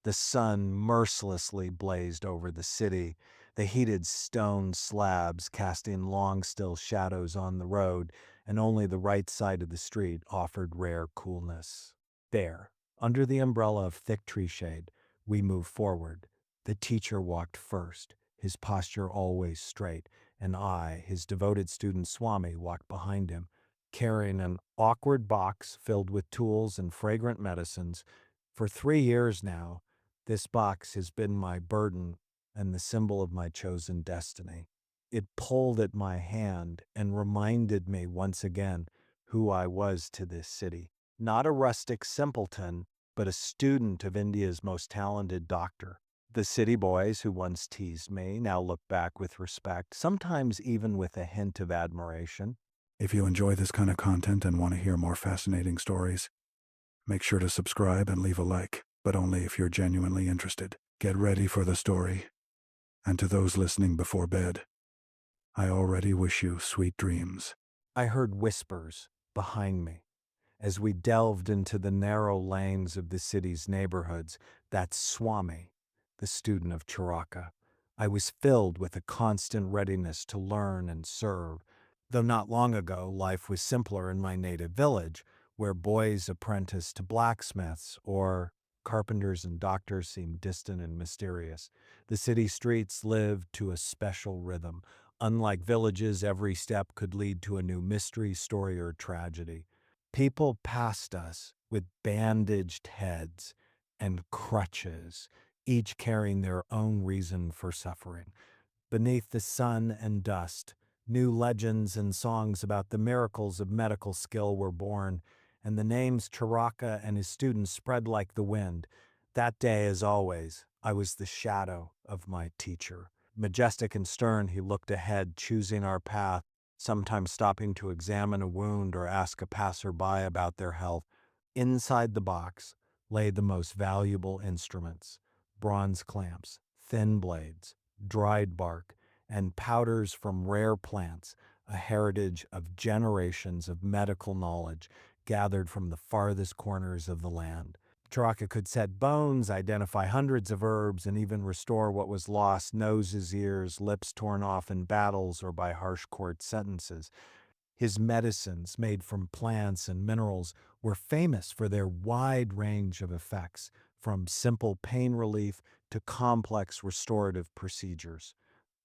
The sun mercilessly blazed over the city, the heated stone slabs casting long still shadows on the road, and only the right side of the street offered rare coolness. There, under the umbrella of thick tree shade, we moved forward. The teacher walked first, his posture always straight, and I, his devoted student Swami, walked behind him, carrying an awkward box filled with tools and fragrant medicines. For 3 years now, this box has been my burden and the symbol of my chosen destiny. It pulled at my hand and reminded me once again who I was to this city. Not a rustic simpleton, but a student of India's most talented doctor. The city boys who once teased me now look back with respect, sometimes even with a hint of admiration. If you enjoy this kind of content and want to hear more fascinating stories, make sure to subscribe and leave a like, but only if you're genuinely interested. Get ready for the story. And to those listening before bed, I already wish you sweet dreams. I heard whispers behind me as we delved into the narrow lanes of the city's neighborhoods. That's Swami, the student of Charaka. I was filled with a constant readiness to learn and serve, though not long ago life was simpler in my native village, where boys apprenticed to blacksmiths or carpenters and doctors seemed distant and mysterious. The city streets lived to a special rhythm. Unlike villages, every step could lead to a new mystery, story, or tragedy. People passed us with bandaged heads and crutches, each carrying their own reason for suffering. Beneath the sun and dust, new legends and songs about the miracles of medical skill were born, and the names Charaka and his students spread like the wind. That day, as always, I was the shadow of my teacher. Majestic and stern, he looked ahead, choosing our path, sometimes stopping to examine a wound or ask a passerby about their health. Inside the box lay the most valuable instruments: bronze clamps, thin blades, dried bark, and powders from rare plants, a heritage of generations of medical knowledge gathered from the farthest corners of the land. Charaka could set bones, identify hundreds of herbs, and even restore what was lost: noses, ears, lips torn off in battles or by harsh court sentences. His medicines, made from plants and minerals, were famous for their wide range of effects, from simple pain relief to complex restorative procedures.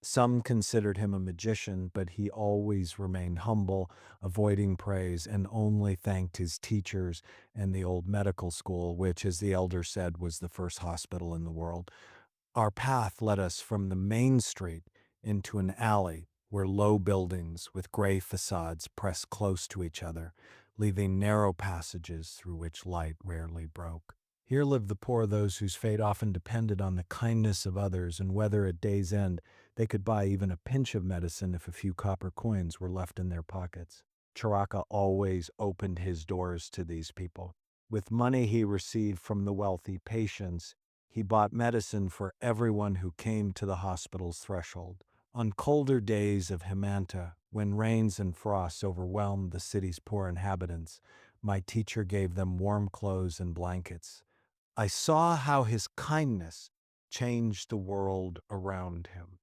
Some considered him a magician, but he always remained humble, avoiding praise, and only thanked his teachers and the old medical school, which, as the elder said, was the first hospital in the world. Our path led us from the main street into an alley where low buildings with gray facades pressed close to each other, leaving narrow passages through which light rarely broke. Here lived the poor, those whose fate often depended on the kindness of others and whether at day's end they could buy even a pinch of medicine if a few copper coins were left in their pockets. Charaka always opened his doors to these people. With money he received from the wealthy patients, he bought medicine for everyone who came to the hospital's threshold. On colder days of Himanta, when rains and frosts overwhelmed the city's poor inhabitants, my teacher gave them warm clothes and blankets. I saw how his kindness changed the world around him.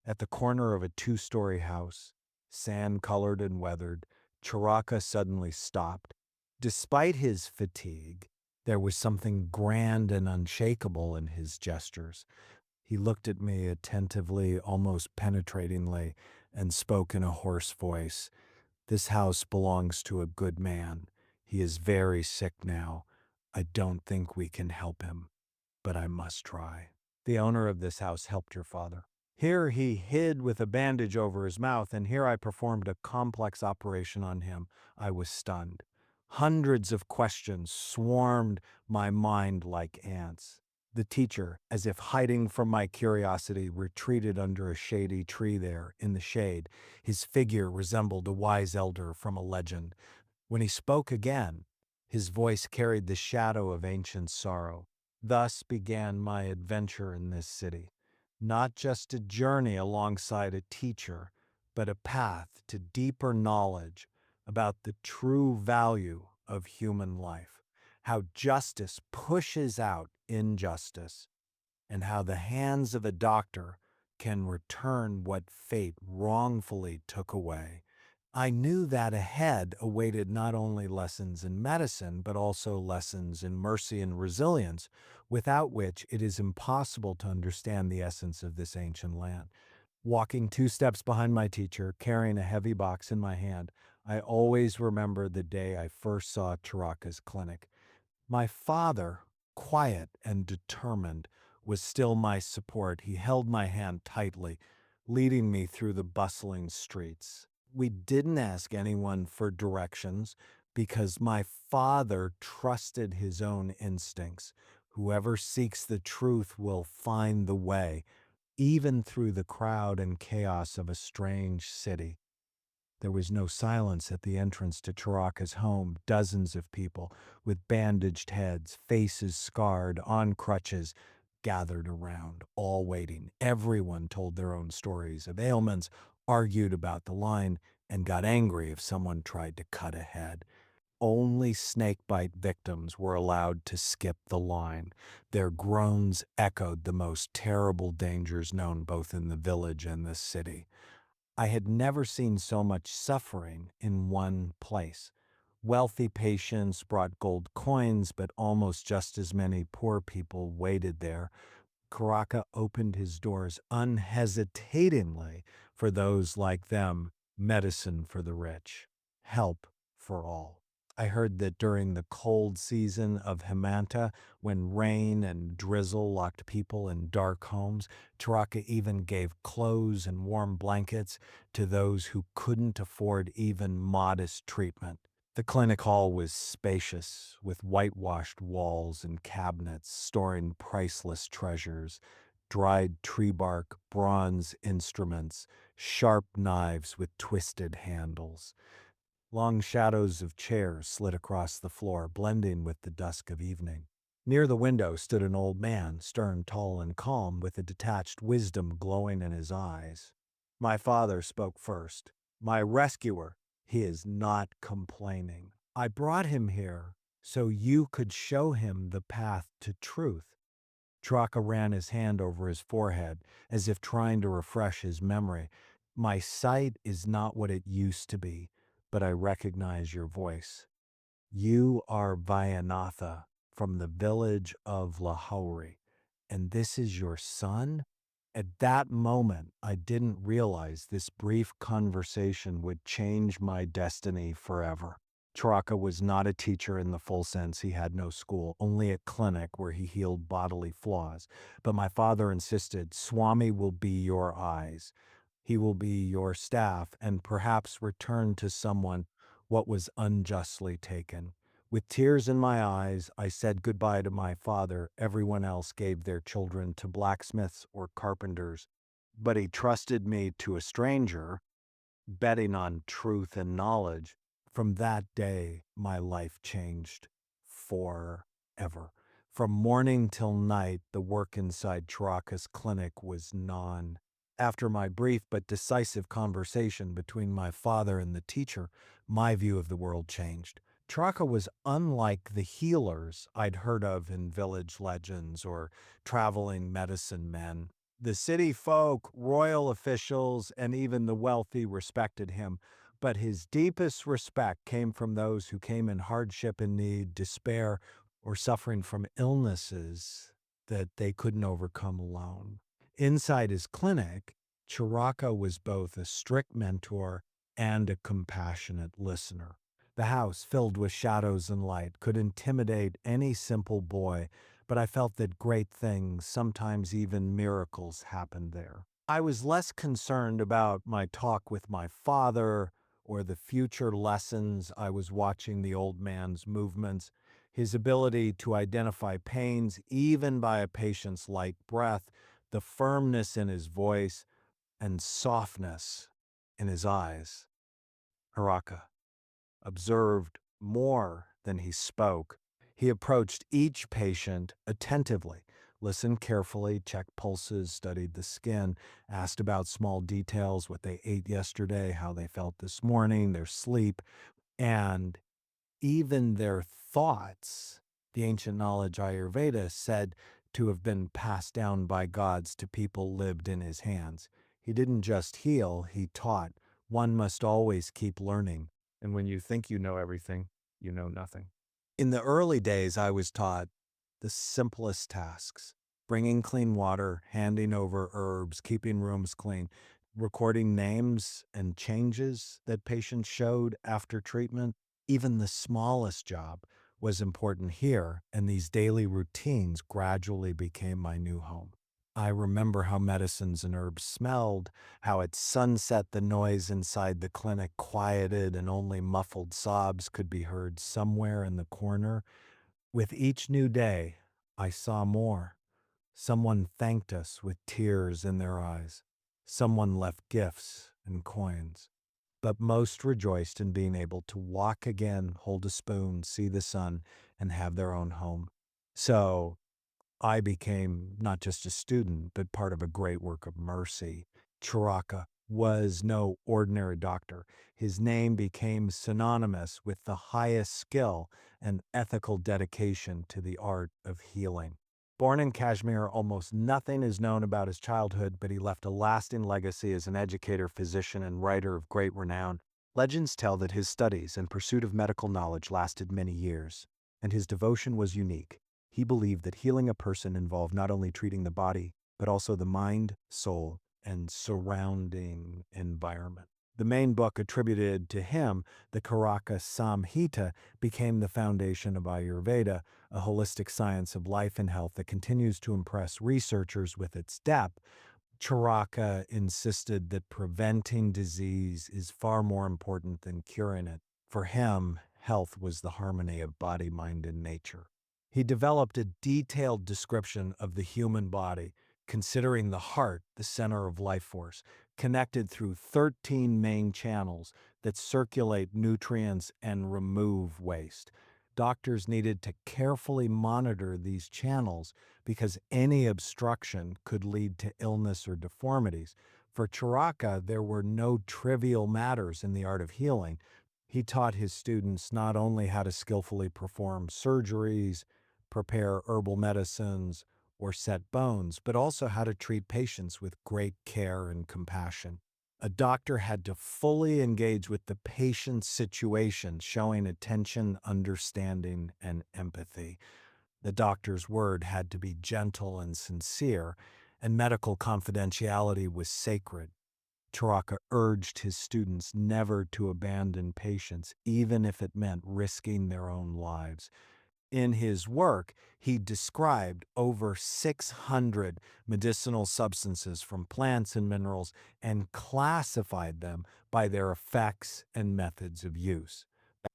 At the corner of a two-story house, sand-colored and weathered, Charaka suddenly stopped. Despite his fatigue, there was something grand and unshakable in his gestures. He looked at me attentively, almost penetratingly, and spoke in a hoarse voice. "This house belongs to a good man. He is very sick now. I don't think we can help him, but I must try." The owner of this house helped your father. Here he hid with a bandage over his mouth, and here I performed a complex operation on him. I was stunned. Hundreds of questions swarmed my mind like ants. The teacher, as if hiding from my curiosity, retreated under a shady tree there, in the shade. His figure resembled a wise elder from a legend. When he spoke again, his voice carried the shadow of ancient sorrow. Thus began my adventure in this city. Not just a journey alongside a teacher, but a path to deeper knowledge about the true value of human life. How justice pushes out injustice and how the hands of a doctor can return what fate wrongfully took away. I knew that ahead awaited not only lessons in medicine, but also lessons in mercy and resilience, without which it is impossible to understand the essence of this ancient land. Walking 2 steps behind my teacher, carrying a heavy box in my hand, I always remember the day I first saw Charaka's clinic. My father, quiet and determined, was still my support. He held my hand tightly, leading me through the bustling streets. We didn't ask anyone for directions because my father trusted his own instincts. Whoever seeks the truth will find the way, even through the crowd and chaos of a strange city. There was no silence at the entrance to Charaka's home. Dozens of people with bandaged heads, faces scarred, on crutches, gathered around, all waiting. Everyone told their own stories of ailments, argued about the line, and got angry if someone tried to cut ahead. Only snakebite victims were allowed to skip the line. Their groans echoed the most terrible dangers known both in the village and the city. I had never seen so much suffering in one place. Wealthy patients brought gold coins, but almost just as many poor people waited there. Karaka opened his doors unhesitatingly for those like them, medicine for the rich, help for all. I heard that during the cold season of Himanta, when rain and drizzle locked people in dark homes, Charaka even gave clothes and warm blankets to those who couldn't afford even modest treatment. The clinic hall was spacious, with whitewashed walls and cabinets storing priceless treasures, dried tree bark, bronze instruments, sharp knives with twisted handles. Long shadows of chairs slid across the floor, blending with the dusk of evening. Near the window stood an old man, stern, tall, and calm, with a detached wisdom glowing in his eyes. My father spoke first. My rescuer, he is not complaining. I brought him here so you could show him the path to truth. Traka ran his hand over his forehead, as if trying to refresh his memory. My sight is not what it used to be, but I recognize your voice. You are Vayanatha from the village of Lahori, and this is your son? At that moment, I didn't realize this brief conversation would change my destiny forever. Charaka was not a teacher in the full sense. He had no school, only a clinic where he healed bodily flaws. But my father insisted, Swami will be your eyes. He will be your staff and perhaps return to someone what was unjustly taken. With tears in my eyes, I said goodbye to my father. Everyone else gave their children to blacksmiths or carpenters, but he trusted me to a stranger, betting on truth and knowledge. From that day, my life changed forever. From morning till night, the work inside Charaka's clinic was non. After my brief but decisive conversation between my father and the teacher, my view of the world changed. Charaka was unlike the healers I'd heard of in village legends or traveling medicine men. The city folk, royal officials, and even the wealthy respected him, but his deepest respect came from those who came in hardship and need, despair, or suffering from illnesses that they couldn't overcome alone. Inside his clinic, Charaka was both a strict mentor and a compassionate listener. The house, filled with shadows and light, could intimidate any simple boy, but I felt that great things, sometimes even miracles, happened there. I was less concerned about my talk with my father or the future lessons I was watching the old man's movements, his ability to identify pains even by a patient's light breath, the firmness in his voice, and softness in his eyes. Haraka observed more than he spoke. He approached each patient attentively, listened carefully, checked pulses, studied the skin, asked about small details, what they ate yesterday, how they felt this morning, their sleep, and even their thoughts. The ancient knowledge Ayurveda said to have been passed down by gods to people lived in his hands. He didn't just heal, he taught. One must always keep learning. And when you think you know everything, you know nothing. In the early days, I was taught the simplest tasks: bringing clean water, handing over herbs, keeping rooms clean, recording names and changes that patients showed after treatment. Even the smallest job was important here, and these daily routines gradually became my new home. I remember how medicines and herbs smelled, how at sunset the noise inside the clinic quieted and only muffled sobs could be heard somewhere in the corner. With each new day, I saw more. Someone thanked us with tears in their eyes. Someone left gifts and coins. But most rejoiced in being able to walk again, hold a spoon, see the sun, and have their own home. So I became not just a student, but part of a great work of mercy. Charaka was no ordinary doctor. His name became synonymous with the highest skill and ethical dedication to the art of healing. Born in Kashmir, almost nothing is known about his childhood, but he left a lasting legacy as an educator, physician, and writer of great renown. Legends tell that his studies and pursuit of medical knowledge lasted many years, and his devotion was unique. He believed that healing a person involved not only treating the body, but also the mind, soul, and surrounding environment. The main book attributed to him, the Karaka Samhita, became the foundation of Ayurveda, a holistic science of life and health that continues to impress researchers with its depth. Charaka insisted that preventing disease is far more important than curing it. For him, health was the harmony of body, mind, and nature. He developed a detailed description of the human body, considering the heart the center of life force, connected through 13 main channels that circulate nutrients and remove waste. Doctors needed to carefully monitor these channels because any obstruction could lead to illness or deformities. For Charaka, there were no trivial matters in the art of healing. He taught his students not only how to skillfully perform surgeries, prepare herbal medicines, or set bones, but also how to treat patients with great care and compassion. A doctor had to fully engage with the patient's situation, showing attention, understanding, and empathy. The doctor's word had to be gentle and sincere, and medical confidentiality was sacred. Charaka urged his students never to abandon patients, even if it meant risking their own lives. In his work, he described over 600 medicinal substances from plants and minerals and classified them by their effects and methods of use.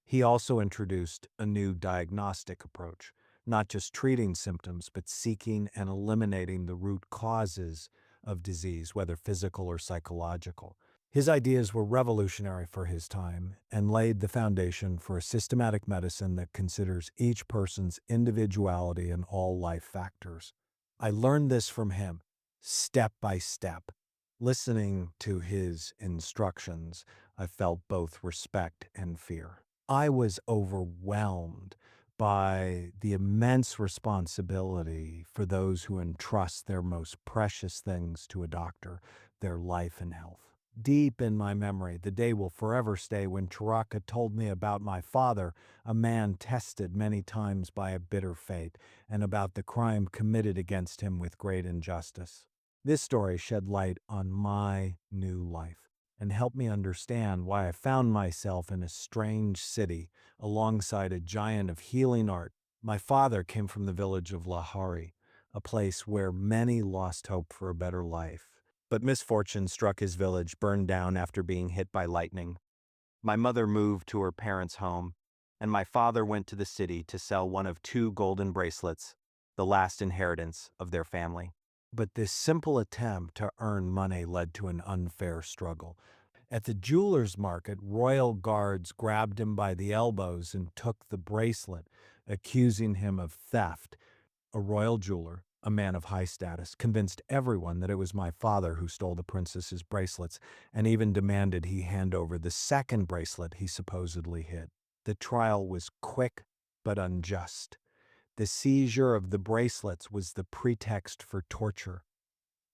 He also introduced a new diagnostic approach, not just treating symptoms, but seeking and eliminating the root causes of disease, whether physical or psychological. His ideas were revolutionary for his time and laid the foundation for a systematic medicine that considers each person's individuality and all life factors. I learned this from him, step by step. Listening to his instructions, I felt both respect and fear. I was overwhelmed by the immense responsibility for those who entrust their most precious things to a doctor, their life and health. Deep in my memory, the day will forever stay when Charaka told me about my father, a man tested many times by a bitter fate, and about the crime committed against him with great injustice. This story shed light on my new life and helped me understand why I found myself in a strange city alongside a giant of healing art. My father came from the village of Lahori, a place where many lost hope for a better life. But misfortune struck his village, burned down after being hit by lightning. My mother moved to her parents' home, and my father went to the city to sell one of two golden bracelets, the last inheritance of their family. But this simple attempt to earn money led to an unfair struggle. At the jeweler's market, royal guards grabbed him by the elbows and took the bracelet, accusing him of theft. A royal jeweler, a man of high status, convinced everyone that it was my father who stole the princess's bracelets, and even demanded he hand over the second bracelet he supposedly hid. The trial was quick but unjust. The seizure of the bracelets was the pretext for torture.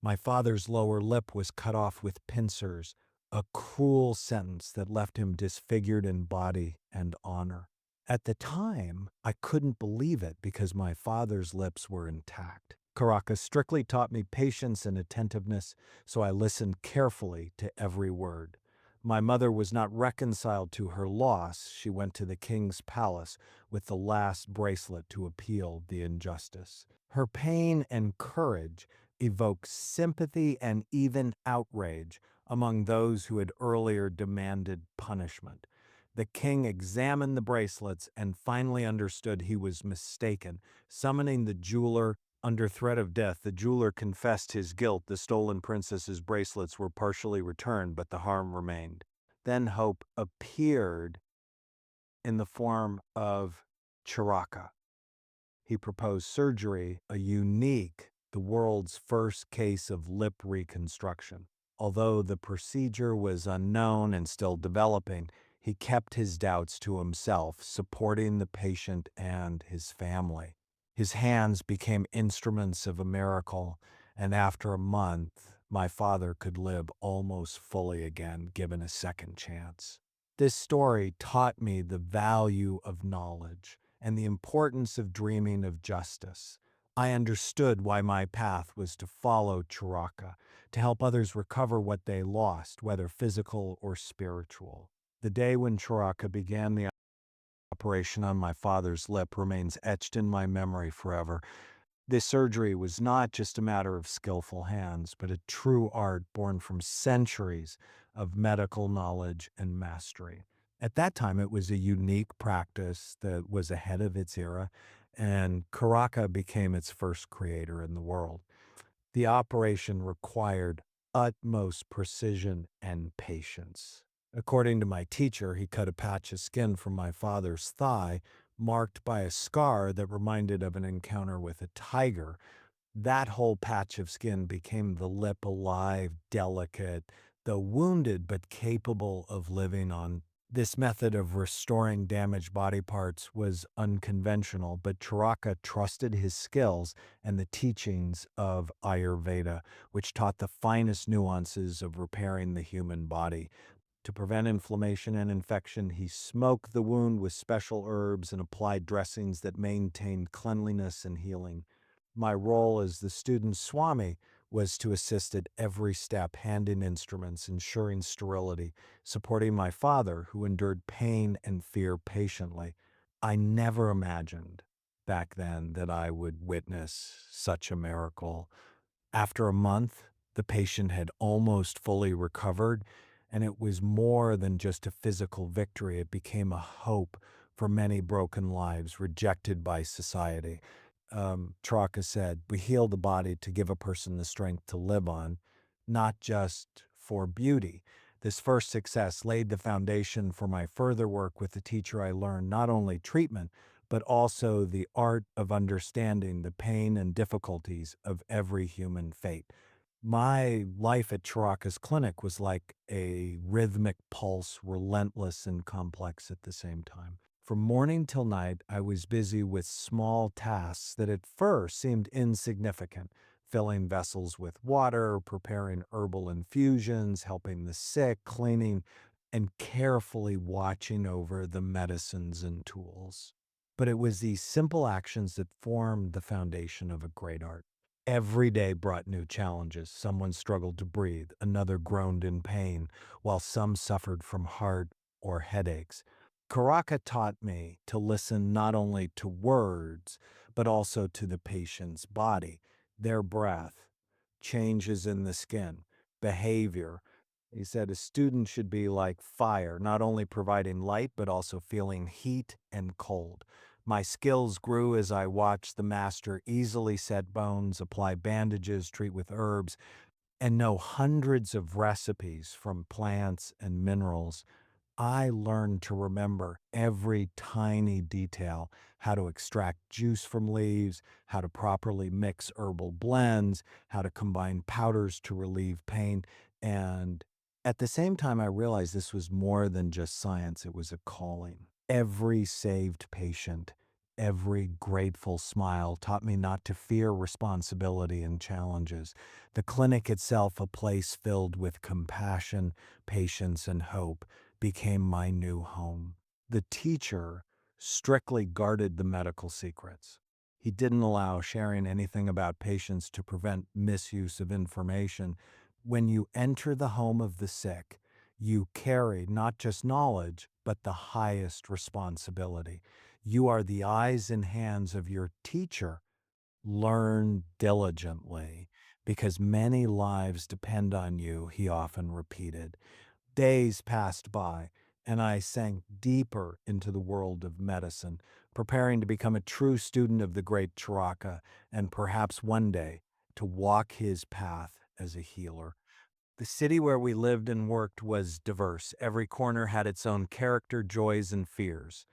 My father's lower lip was cut off with pincers, a cruel sentence that left him disfigured in body and honor. At the time, I couldn't believe it because my father's lips were intact. Caracas strictly taught me patience and attentiveness, so I listened carefully to every word. My mother was not reconciled to her loss. She went to the king's palace with the last bracelet to appeal the injustice. Her pain and courage evoked sympathy and even outrage among those who had earlier demanded punishment. The king examined the bracelets and finally understood he was mistaken. Summoning the jeweler under threat of death, the jeweler confessed his guilt. The stolen princess's bracelets were partially returned, but the harm remained. Then hope appeared in the form of Charaka. He proposed surgery, the world's first case of lip reconstruction. Although the procedure was unknown and still developing, he kept his doubts to himself, supporting the patient and his family. His hands became instruments of a miracle, and after a month, my father could live almost fully again, given a second chance. This story taught me the value of knowledge and the importance of dreaming of justice. I understood why my path was to follow Charaka, to help others recover what they lost, whether physical or spiritual. The day when Charaka began the operation on my father's lip remains etched in my memory forever. This surgery was not just a matter of skillful hands, but a true art born from centuries of medical knowledge and mastery. At that time, it was a unique practice that was ahead of its era, and Caracca became its first creator in the world. The operation required utmost precision and patience. According to my teacher, he cut a patch of skin from my father's thigh, marked by a scar that reminded of an encounter with a tiger. That whole patch of skin became the lip, alive, delicate, though wounded but capable of living on. This method of restoring damaged body parts was unconventional, but Charaka trusted his skills and the teachings of Ayurveda, which taught the finest nuances of repairing the human body. To prevent inflammation and infection, he smoked the wound with special herbs and applied dressings that maintained cleanliness and healing. My role as the student Swami was to assist at every step, handing instruments, ensuring sterility, supporting my father, who endured pain and fear patiently. I never imagined back then that I would witness such a miracle. After a month, the patient had almost fully recovered, and it was more than just a physical victory. It became a hope for many broken lives rejected by society. Traka said, "We heal the body to give a person the strength to live on, not just for beauty." This first success laid the foundation for my further work with the teacher. I learned not only treatment, but also the art of understanding the pain and difficulties of every human fate. My life at Charaka's clinic was like a rhythmic pulse, relentless and complex at the same time. From morning till night, I was busy with small tasks that at first seemed insignificant: filling vessels with water, preparing herbal infusions, helping the sick, cleaning, and carefully watching over the medicines and tools. But it was these simple actions that formed the foundation of a great art. Every day brought new challenges. Someone struggled to breathe, another groaned in pain, while some suffered from heart or headaches. Karaka taught me to listen not only to words, but also to the patient's body, their breath, changes in the skin, behavior. He said a student should be like fire, not only providing light, but also feeling heat and cold. My skills grew as I watched the master easily set bones, apply bandages, treat with herbs, and know hundreds of recipes from plants and minerals. I learned to remember every tiny detail: how to extract juice from leaves, how to properly mix herbal blends, how to combine powders to relieve pain. And at the same time, I realized this was more than just science, it was a calling. Every saved patient, every grateful smile taught me not to fear responsibility and challenges. The clinic itself, a place filled with compassion, patience, and hope, became my new home. The teacher strictly guarded the medical secrets. He didn't allow sharing anything about patients to prevent misuse of information. When you enter the home of the sick, you carry not just knowledge, but the highest responsibility. You are the eyes and hands of your teacher. Learn diligently, because many lives depend on you, he often repeated. Days passed by, and I sank deeper into the world of medicine, preparing to become a true student of the great Charaka, and perhaps one day to walk his path as a healer. The city where we lived and worked was diverse. Every corner had its own character, joys, and fears.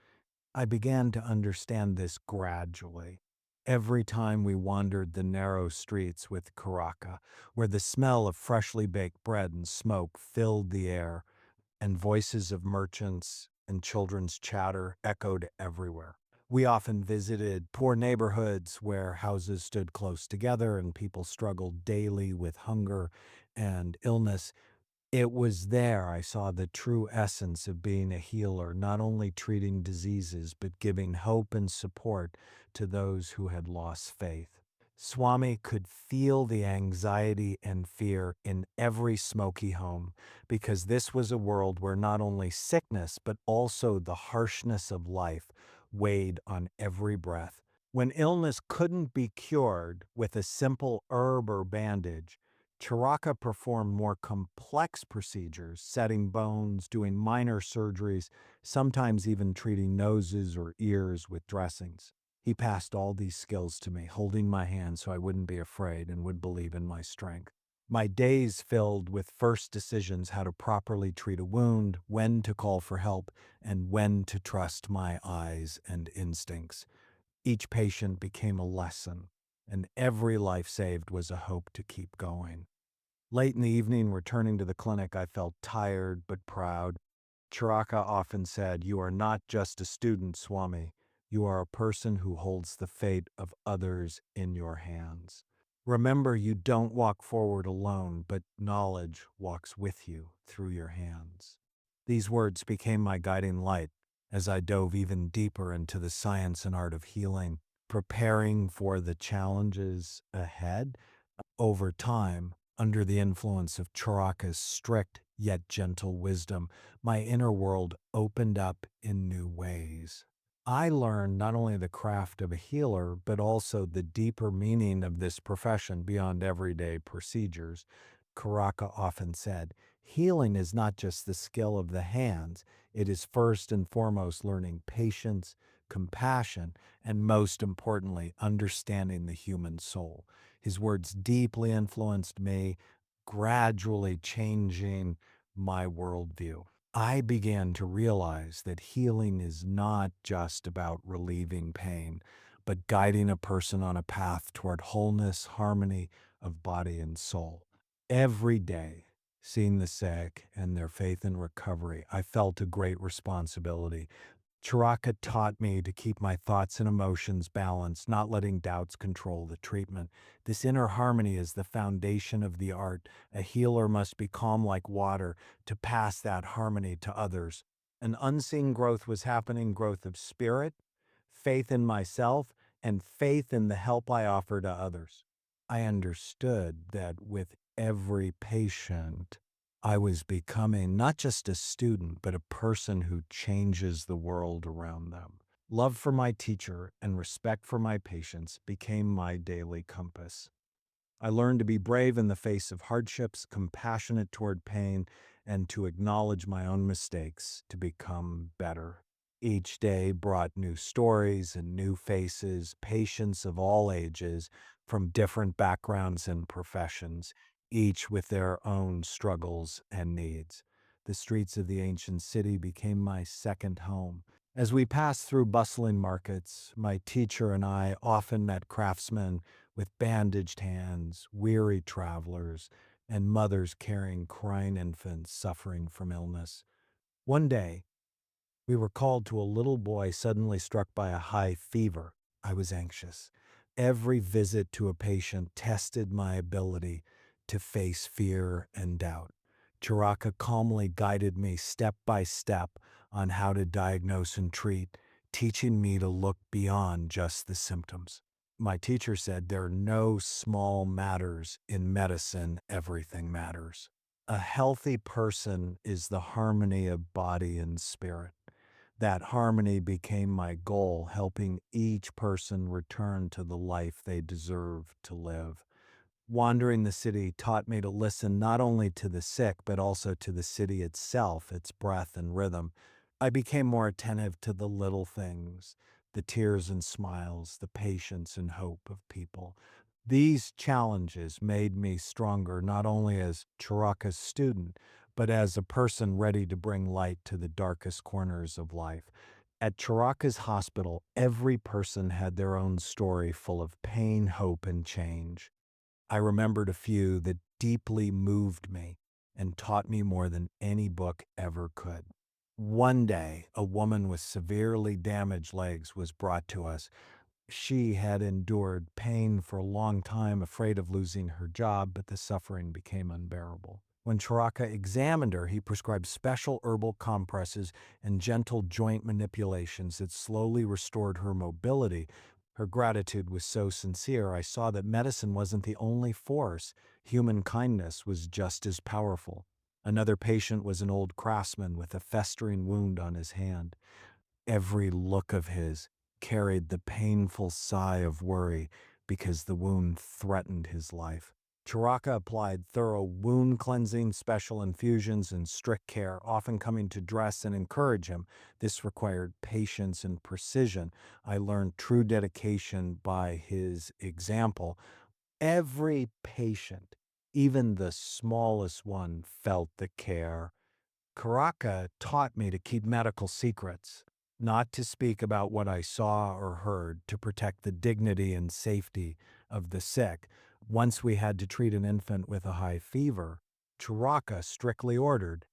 I began to understand this gradually. Every time we wandered the narrow streets with Karaka, where the smell of freshly baked bread and smoke filled the air, and voices of merchants and children's chatter echoed everywhere. We often visited poor neighborhoods where houses stood close together and people struggled daily with hunger and illness. It was there I saw the true essence of being a healer, not only treating diseases, but giving hope and support to those who had lost faith. Swami could feel the anxiety and fear in every smoky home, because this was a world where not only sickness, but also the harshness of life weighed on every breath. When illness couldn't be cured with a simple herb or bandage, Charaka performed more complex procedures, setting bones, doing minor surgeries, sometimes even treating noses or ears with dressings. He passed all these skills to me, holding my hand so I wouldn't be afraid and would believe in my strength. My days filled with first decisions: how to properly treat a wound, when to call for help, and when to trust my eyes and instincts. Each patient became a lesson, and every life saved was a hope to keep going. Late in the evening, returning to the clinic, I felt tired but proud. Charaka often said, "You are not just a student, Swami. You are a person who holds the fate of others in your hands. Remember, you don't walk forward alone, but knowledge walks with you through your hands." These words became my guiding light as I dove even deeper into the science and art of healing, preparing for the challenges ahead. Over time, under the influence of Charaka's strict yet gentle wisdom, my inner world opened up in new ways. I learned not only the craft of a healer, but also the deeper meaning of this profession beyond everyday procedures. Karaka often said, "Healing is not just the skill of the hands, it is first and foremost learning patience, compassion, and most importantly, understanding the human soul." His words deeply influenced me, gradually changing my worldview. I began to realize that healing is not just about relieving pain, but guiding a person on a path toward wholeness, harmony of body and soul. Every day, seeing the sick and their faith in recovery, I felt a great responsibility. Charaka taught me to keep my thoughts and emotions balanced, not letting doubts control the treatment. This inner harmony is the foundation of the art. A healer must be calm like water to pass that harmony to others. An unseen growth was happening: growth of spirit, faith in myself, and faith in the help I offer to others. I understood that with every patient, I was becoming not just a student, but a person who changes the world around them. Love for my teacher and respect for my patients became my daily compass. I learned to be brave in the face of hardships, compassionate toward pain, and to acknowledge my own mistakes to become better. Each day brought new stories and new faces, patients of all ages, from different backgrounds and professions, each with their own struggles and needs. The streets of the ancient city became my second home. As we passed through bustling markets, my teacher and I often met craftsmen with bandaged hands, weary travelers, and mothers carrying crying infants suffering from illness. One day, We were called to a little boy suddenly struck by a high fever. I was anxious. Every visit to a patient tested my ability to face fear and doubt. Charaka calmly guided me step by step on how to diagnose and treat, teaching me to look beyond just the symptoms. My teacher said there are no small matters in medicine, everything matters. A healthy person is the harmony of body and spirit. That harmony became my goal, helping each person return to the life they deserve to live. Wandering the city taught me to listen not only to the sick, but also to the city itself, its breath and rhythm. I became more attentive to the little things, the tears and smiles, the patience and hope of people. These challenges made me stronger not only as Charaka's student, but as a person ready to bring light to the darkest corners of life. At Charaka's hospital, every person had their own story full of pain, hope, and change. I remembered a few that deeply moved me and taught me more than any book ever could. One day, a woman with severely damaged legs was brought to us. She had endured pain for a long time, afraid of losing her job, but the suffering became unbearable. When Charaka examined her, he prescribed special herbal compresses and gentle joint manipulations that slowly restored her mobility. Her gratitude was so sincere, I saw that medicine wasn't the only force. Human kindness was just as powerful. Another patient was an old craftsman with a festering wound on his hand. Every look of his carried the painful sigh of worry because the wound threatened his life. Charaka applied thorough wound cleansing, special infusions, and strict care, often coming to dress and encourage him. This required patience and precision. I learned true dedication by his example. Every patient, even the smallest one, felt the care. Karaka taught me to keep medical secrets, not to speak about what I saw or heard, to protect the dignity and safety of the sick. Once we had to treat an infant with a high fever, Charaka strictly ordered,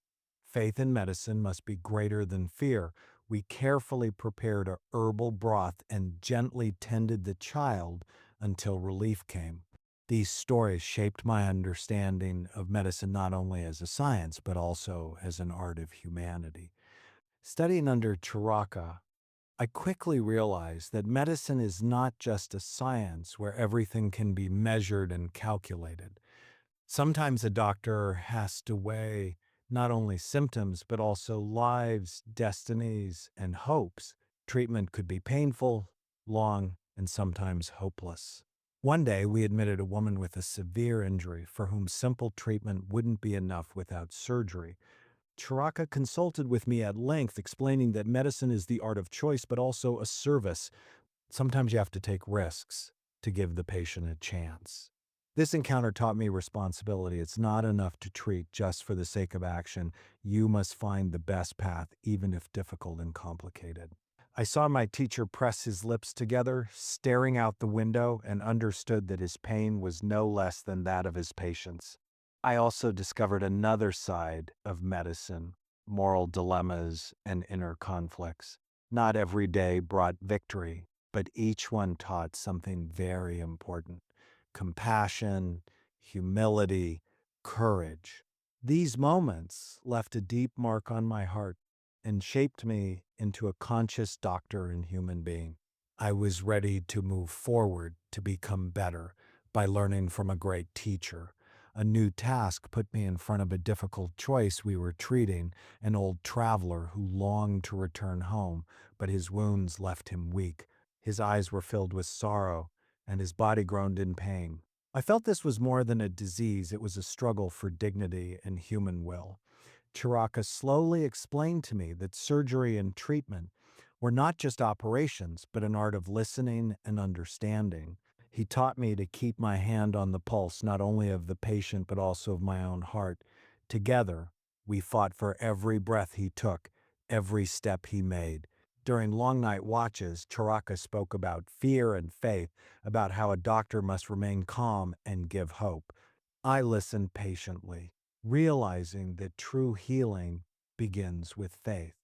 faith in medicine must be greater than fear. We carefully prepared a herbal broth and gently tended the child until relief came. These stories shaped my understanding of medicine not only as a science, but also as an art of humanity. Studying under Charaka, I quickly realized that medicine is not just a science where everything can be measured and calculated. Sometimes a doctor has to weigh not only symptoms, but also lives, destinies, and hopes. Treatment could be painful, long, and sometimes hopeless. One day, we admitted a woman with a severe injury for whom simple treatment wouldn't be enough without surgery. Charaka consulted with me at length, explaining that medicine is the art of choice, but also a service. Sometimes you have to take risks to give the patient a chance. This encounter taught me responsibility. It's not enough to treat just for the sake of action. You must find the best path, even if difficult and complicated. I saw my teacher press his lips together, staring out the window, and understood that his pain was no less than that of his patients. I also discovered another side of medicine, moral dilemmas and inner conflicts. Not every day brought victory, but each one taught something very important: compassion, humility, courage. These moments left a deep mark on my heart and shaped me into a conscious doctor and human being. I was ready to move forward to become better by learning from a great teacher. A new task put me in front of a difficult choice. We were treating an old traveler who longed to return home, but his wounds left him weak. His eyes were filled with sorrow, and his body groaned in pain. I felt this was more than a disease, it was a struggle for dignity and human will. Charaka slowly explained to me that surgery and treatment were not just operations, but an art of listening and understanding. He taught me to keep my hand on the pulse, not only of the patient, but also of my own heart. Together, we fought for every breath he took, every step he made. During long night watches, Charaka spoke about fear and faith, about how a doctor must remain calm and give hope. I listened patiently, realizing that true healing begins with faith.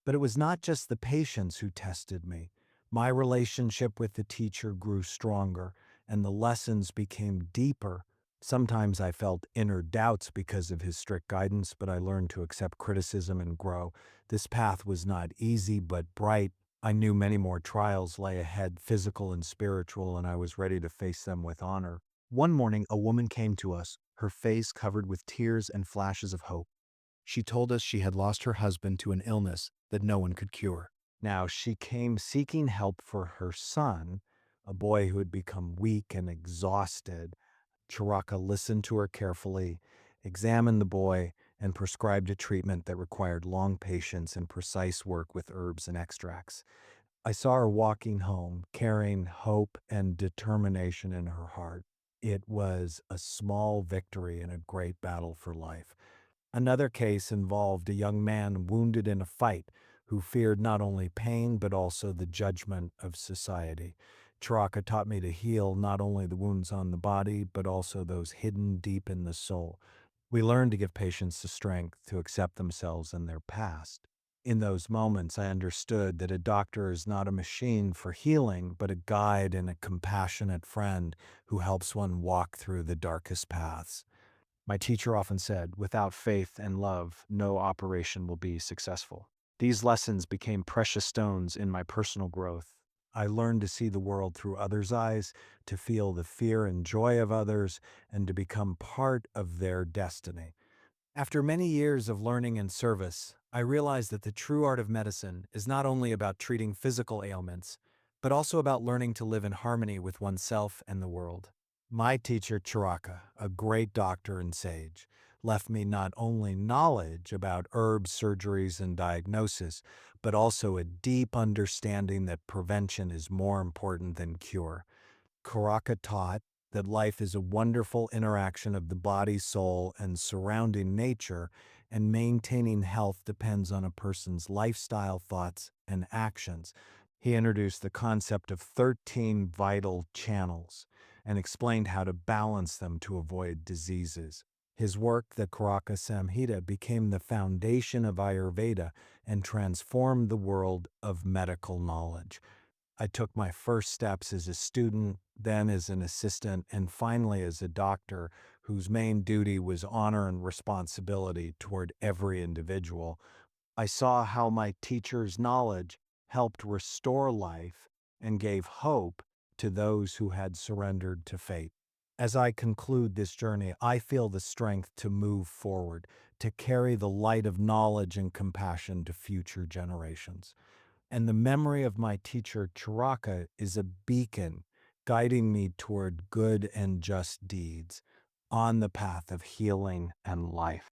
But it was not just the patients who tested me. My relationship with the teacher grew stronger, and the lessons became deeper. Sometimes I felt inner doubts because of his strict guidance, but I learned to accept criticism and grow. This path was not easy, but bright. I knew many more trials lay ahead, physical and spiritual, and I was ready to face them with honor. One morning, a woman came to us, her face covered with tears and flashes of hope. She told us she had lost her husband to an illness that no one could cure. Now, she came seeking help for her son, a boy who had become weak and exhausted. Charaka listened to her carefully, examined the boy, and prescribed a treatment that required long patience and precise work with herbs and extracts. I saw her walking home, carrying hope and determination in her heart. It was a small victory in a great battle for life. Another case involved a young man wounded in a fight who feared not only pain but also the judgment of society. Charaka taught me to heal not only the wounds on the body but also those hidden deep in the soul. We learned to give patients the strength to accept themselves and their past. In those moments, I understood that a doctor is not a machine for healing, but a guide and a compassionate friend who helps one walk through the darkest paths. My teacher often said, without faith and love, no operation will be successful. These lessons became precious stones in my personal growth. I learned to see the world through others' eyes, to feel the fear and joy of others, and to become part of their destiny. After many years of learning and service, I realized that the true art of medicine is not only about treating physical ailments, but also about learning to live in harmony with oneself and the world. My teacher, Charaka, a great doctor and sage, left me not only knowledge about herbs, surgeries, and diagnosis, but also a deep understanding that prevention is more important than cure. Charaka taught that life is a wonderful interaction of the body, soul, and surrounding nature, and maintaining health depends on a person's lifestyle, thoughts, and actions. He introduced the concept of 13 vital channels and explained how to balance them to avoid diseases. His work, the Karaka Samhita, became the foundation of Ayurveda and transformed the world of medical knowledge. I took my first steps as a student, then as an assistant, and finally as a doctor whose main duty was honor and responsibility toward every individual. I saw how my teacher's knowledge helped restore life and gave hope to those who had surrendered to fate. As I conclude this journey, I feel the strength to move forward, to carry the light of knowledge and compassion to future generations. And the memory of my teacher, Charaka, is a beacon guiding me toward good and just deeds on the path of healing and life.